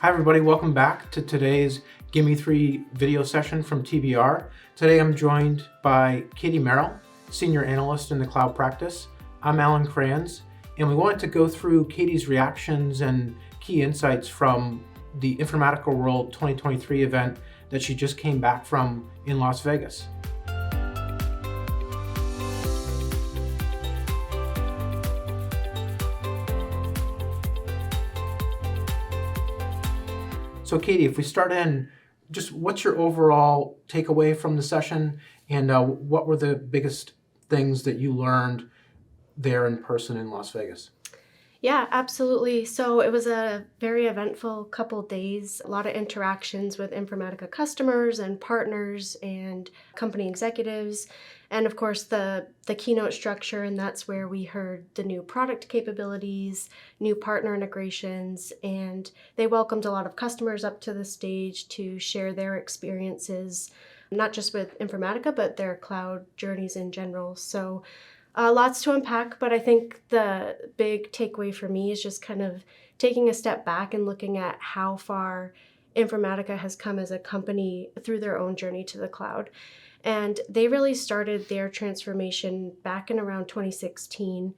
Hi everybody, welcome back to today's Gimme 3 video session from TBR. Today I'm joined by Catie Merrill, Senior Analyst in the Cloud Practice. I'm Allan Krans, and we wanted to go through Catie's reactions and key insights from the Informatica World 2023 event that she just came back from in Las Vegas. So Catie, if we start in, just what's your overall takeaway from the session, and what were the biggest things that you learned there in person in Las Vegas? Yeah, absolutely. So it was a very eventful couple days, a lot of interactions with Informatica customers and partners and company executives. And of course, the keynote structure, and that's where we heard the new product capabilities, new partner integrations, and they welcomed a lot of customers up to the stage to share their experiences, not just with Informatica, but their cloud journeys in general. So lots to unpack, but I think the big takeaway for me is just kind of taking a step back and looking at how far Informatica has come as a company through their own journey to the cloud. And they really started their transformation back in around 2016.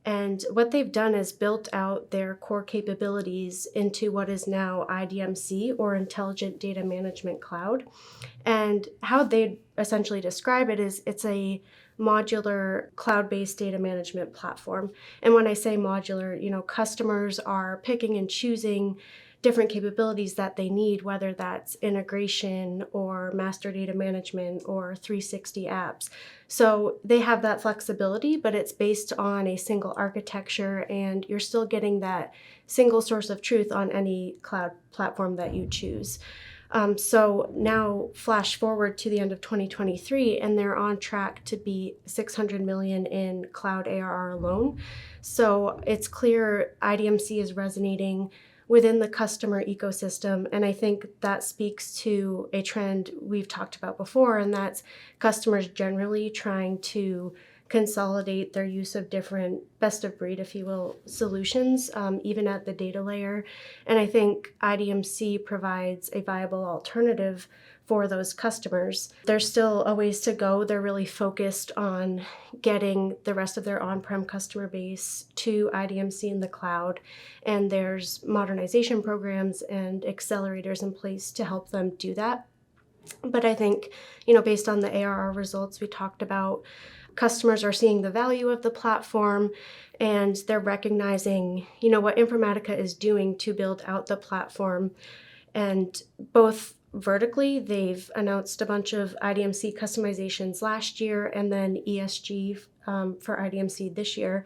And what they've done is built out their core capabilities into what is now IDMC, or Intelligent Data Management Cloud. And how they essentially describe it is it's a modular cloud-based data management platform. And when I say modular, customers are picking and choosing different capabilities that they need, whether that's integration or master data management or 360 apps. So they have that flexibility, but it's based on a single architecture, and you're still getting that single source of truth on any cloud platform that you choose. So now flash forward to the end of 2023, and they're on track to be $600 million in cloud ARR alone. So it's clear IDMC is resonating within the customer ecosystem. And I think that speaks to a trend we've talked about before, and that's customers generally trying to consolidate their use of different best of breed, if you will, solutions, even at the data layer. And I think IDMC provides a viable alternative for those customers. There's still a ways to go. They're really focused on getting the rest of their on-prem customer base to IDMC in the cloud. And there's modernization programs and accelerators in place to help them do that. But I think, based on the ARR results we talked about, customers are seeing the value of the platform, and they're recognizing, what Informatica is doing to build out the platform. And both vertically, they've announced a bunch of IDMC customizations last year, and then ESG for IDMC this year.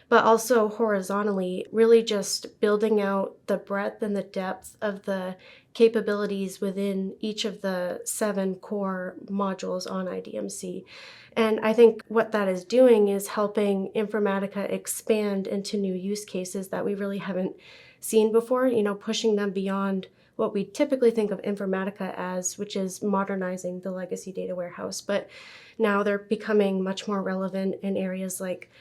But also horizontally, really just building out the breadth and the depth of the capabilities within each of the 7 core modules on IDMC. And I think what that is doing is helping Informatica expand into new use cases that we really haven't seen before, pushing them beyond what we typically think of Informatica as, which is modernizing the legacy data warehouse. But now they're becoming much more relevant in areas like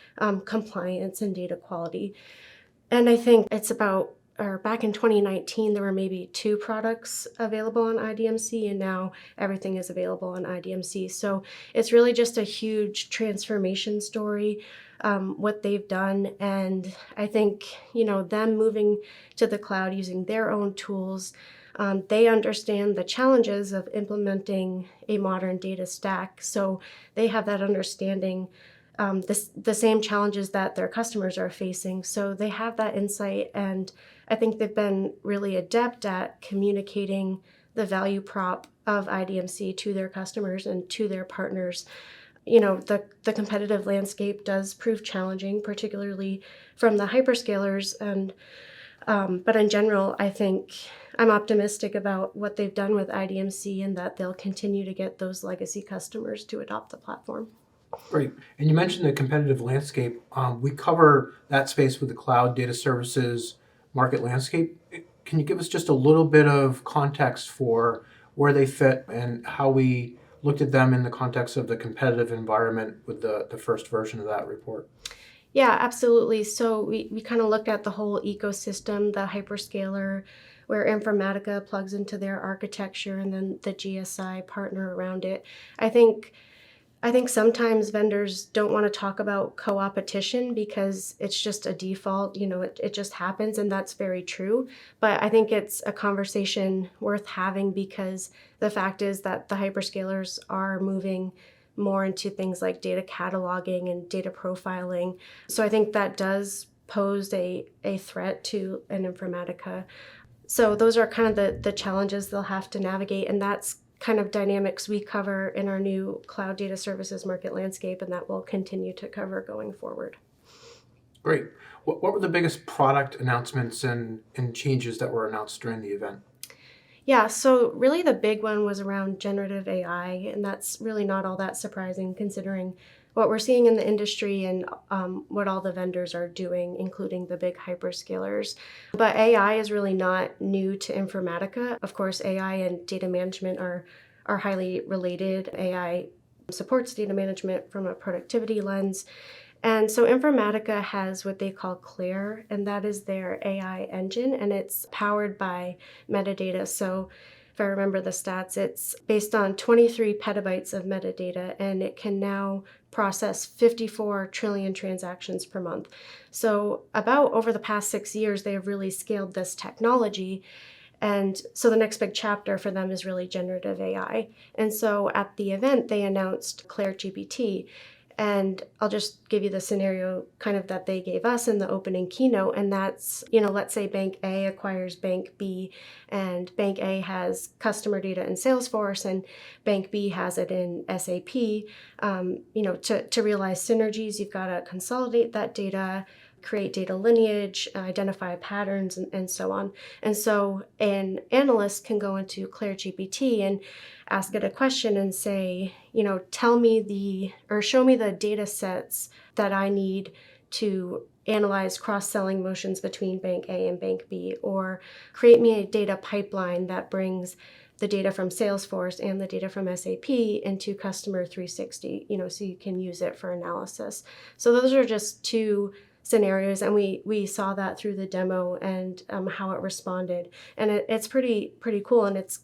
compliance and data quality. And I think back in 2019, there were maybe 2 products available on IDMC, and now everything is available on IDMC. So it's really just a huge transformation story, what they've done. And I think, them moving to the cloud using their own tools, they understand the challenges of implementing a modern data stack. So they have that understanding, the same challenges that their customers are facing. So they have that insight, and I think they've been really adept at communicating the value prop of IDMC to their customers and to their partners. The competitive landscape does prove challenging, particularly from the hyperscalers, but in general, I think I'm optimistic about what they've done with IDMC, and that they'll continue to get those legacy customers to adopt the platform. Great. And you mentioned the competitive landscape. We cover that space with the cloud data services market landscape. Can you give us just a little bit of context for where they fit and how we looked at them in the context of the competitive environment with the first version of that report? Yeah, absolutely. So we kind of looked at the whole ecosystem, the hyperscaler where Informatica plugs into their architecture and then the GSI partner around it. I think sometimes vendors don't want to talk about co-opetition because it's just a default, it just happens, and that's very true. But I think it's a conversation worth having because the fact is that the hyperscalers are moving more into things like data cataloging and data profiling. So I think that does pose a threat to an Informatica. So those are kind of the challenges they'll have to navigate, and that's kind of dynamics we cover in our new cloud data services market landscape, and that we'll continue to cover going forward. Great. What were the biggest product announcements and changes that were announced during the event? Yeah, so really the big one was around generative AI, and that's really not all that surprising considering what we're seeing in the industry and what all the vendors are doing, including the big hyperscalers. But AI is really not new to Informatica. Of course, AI and data management are highly related. AI supports data management from a productivity lens. And so Informatica has what they call CLAIRE, and that is their AI engine, and it's powered by metadata. So if I remember the stats, it's based on 23 petabytes of metadata, and it can now process 54 trillion transactions per month. So about over the past 6 years, they have really scaled this technology. And so the next big chapter for them is really generative AI. And so at the event, they announced CLAIRE GPT. And I'll just give you the scenario kind of that they gave us in the opening keynote. And that's, let's say Bank A acquires Bank B, and Bank A has customer data in Salesforce and Bank B has it in SAP. To realize synergies, you've got to consolidate that data, create data lineage, identify patterns, and so on. And so an analyst can go into CLAIRE GPT and ask it a question and say, show me the data sets that I need to analyze cross-selling motions between Bank A and Bank B, or create me a data pipeline that brings the data from Salesforce and the data from SAP into Customer 360, so you can use it for analysis. So those are just two scenarios, and we saw that through the demo and how it responded, and it's pretty cool, and it's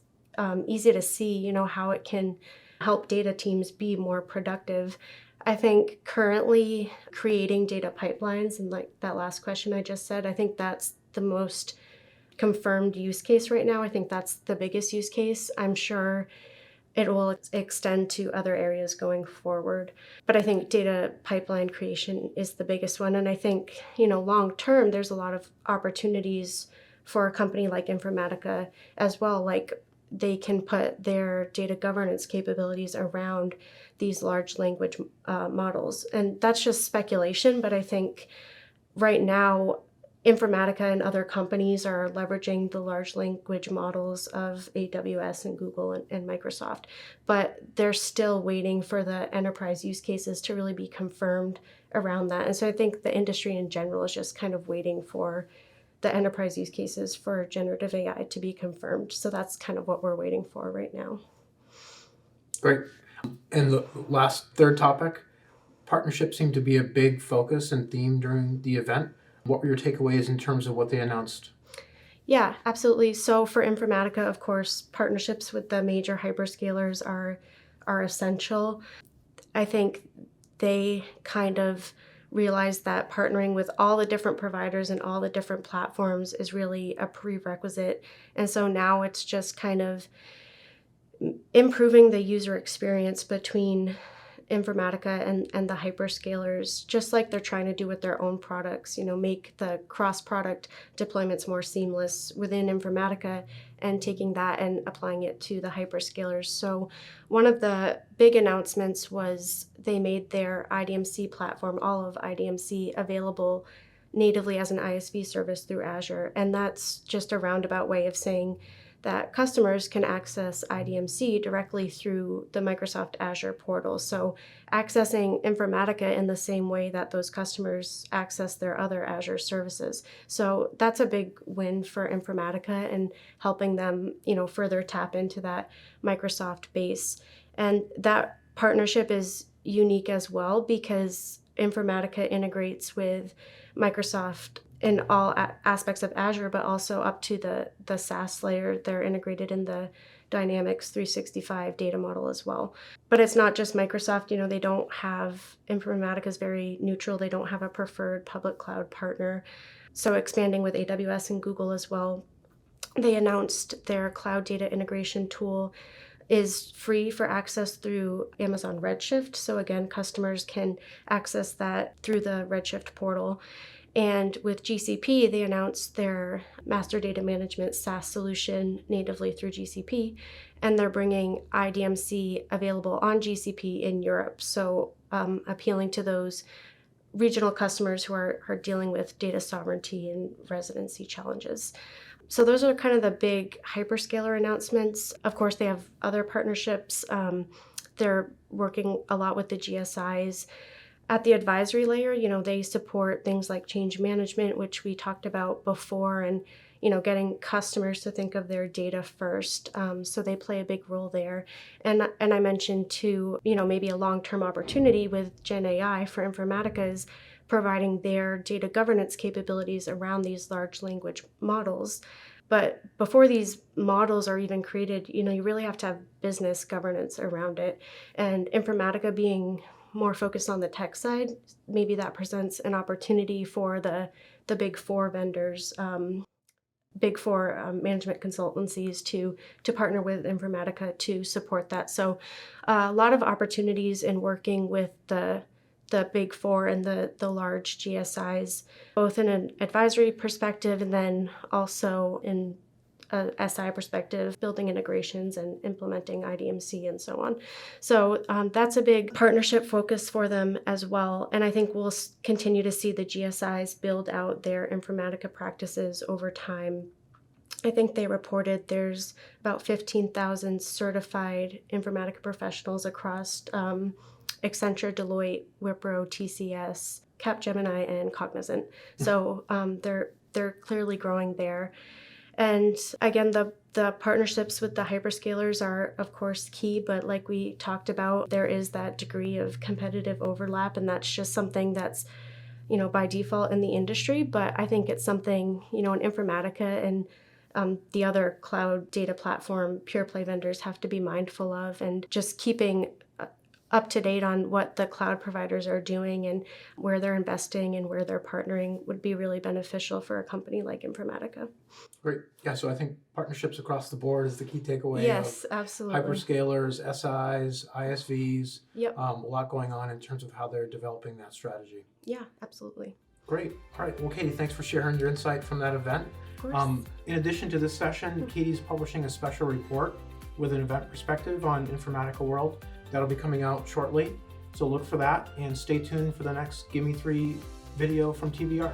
easy to see how it can help data teams be more productive. I think currently creating data pipelines, and like that last question I just said, I think that's the most confirmed use case right now. I think that's the biggest use case. I'm sure it will extend to other areas going forward. But I think data pipeline creation is the biggest one. And I think, long term, there's a lot of opportunities for a company like Informatica as well. Like they can put their data governance capabilities around these large language models. And that's just speculation, but I think right now, Informatica and other companies are leveraging the large language models of AWS and Google and Microsoft, but they're still waiting for the enterprise use cases to really be confirmed around that. And so I think the industry in general is just kind of waiting for the enterprise use cases for generative AI to be confirmed. So that's kind of what we're waiting for right now. Great. And the third topic, partnerships seem to be a big focus and theme during the event. What were your takeaways in terms of what they announced? Yeah, absolutely. So for Informatica, of course, partnerships with the major hyperscalers are essential. I think they kind of realized that partnering with all the different providers and all the different platforms is really a prerequisite. And so now it's just kind of improving the user experience between Informatica and the hyperscalers, just like they're trying to do with their own products, make the cross-product deployments more seamless within Informatica and taking that and applying it to the hyperscalers. So one of the big announcements was they made their IDMC platform, all of IDMC, available natively as an ISV service through Azure. And that's just a roundabout way of saying that customers can access IDMC directly through the Microsoft Azure portal. So accessing Informatica in the same way that those customers access their other Azure services. So that's a big win for Informatica and helping them, further tap into that Microsoft base. And that partnership is unique as well because Informatica integrates with Microsoft in all aspects of Azure, but also up to the SaaS layer. They're integrated in the Dynamics 365 data model as well. But it's not just Microsoft. They don't have, Informatica is very neutral. They don't have a preferred public cloud partner. So expanding with AWS and Google as well. They announced their cloud data integration tool is free for access through Amazon Redshift. So again, customers can access that through the Redshift portal. And with GCP, they announced their master data management SaaS solution natively through GCP, and they're bringing IDMC available on GCP in Europe. So appealing to those regional customers who are dealing with data sovereignty and residency challenges. So those are kind of the big hyperscaler announcements. Of course, they have other partnerships. They're working a lot with the GSIs. At the advisory layer, they support things like change management, which we talked about before, and getting customers to think of their data first. So they play a big role there. And I mentioned too, maybe a long-term opportunity with Gen AI for Informatica is providing their data governance capabilities around these large language models. But before these models are even created, you really have to have business governance around it. And Informatica being more focused on the tech side, maybe that presents an opportunity for the big four vendors, big four management consultancies to partner with Informatica to support that. So a lot of opportunities in working with the big four and the large GSIs, both in an advisory perspective and then also in a SI perspective, building integrations and implementing IDMC and so on. So that's a big partnership focus for them as well. And I think we'll continue to see the GSIs build out their Informatica practices over time. I think they reported there's about 15,000 certified Informatica professionals across Accenture, Deloitte, Wipro, TCS, Capgemini, and Cognizant. So they're clearly growing there. And again, the partnerships with the hyperscalers are, of course, key, but like we talked about, there is that degree of competitive overlap, and that's just something that's, by default in the industry. But I think it's something, in Informatica and the other cloud data platform pure play vendors have to be mindful of, and just keeping up to date on what the cloud providers are doing and where they're investing and where they're partnering would be really beneficial for a company like Informatica. Great. Yeah, so I think partnerships across the board is the key takeaway. Yes, absolutely. Hyperscalers, SIs, ISVs, Yep. A lot going on in terms of how they're developing that strategy. Yeah, absolutely. Great. All right. Well, Catie, thanks for sharing your insight from that event. Of course. In addition to this session, Catie's publishing a special report with an event perspective on Informatica World. That'll be coming out shortly. So look for that and stay tuned for the next Gimme 3 video from TBR.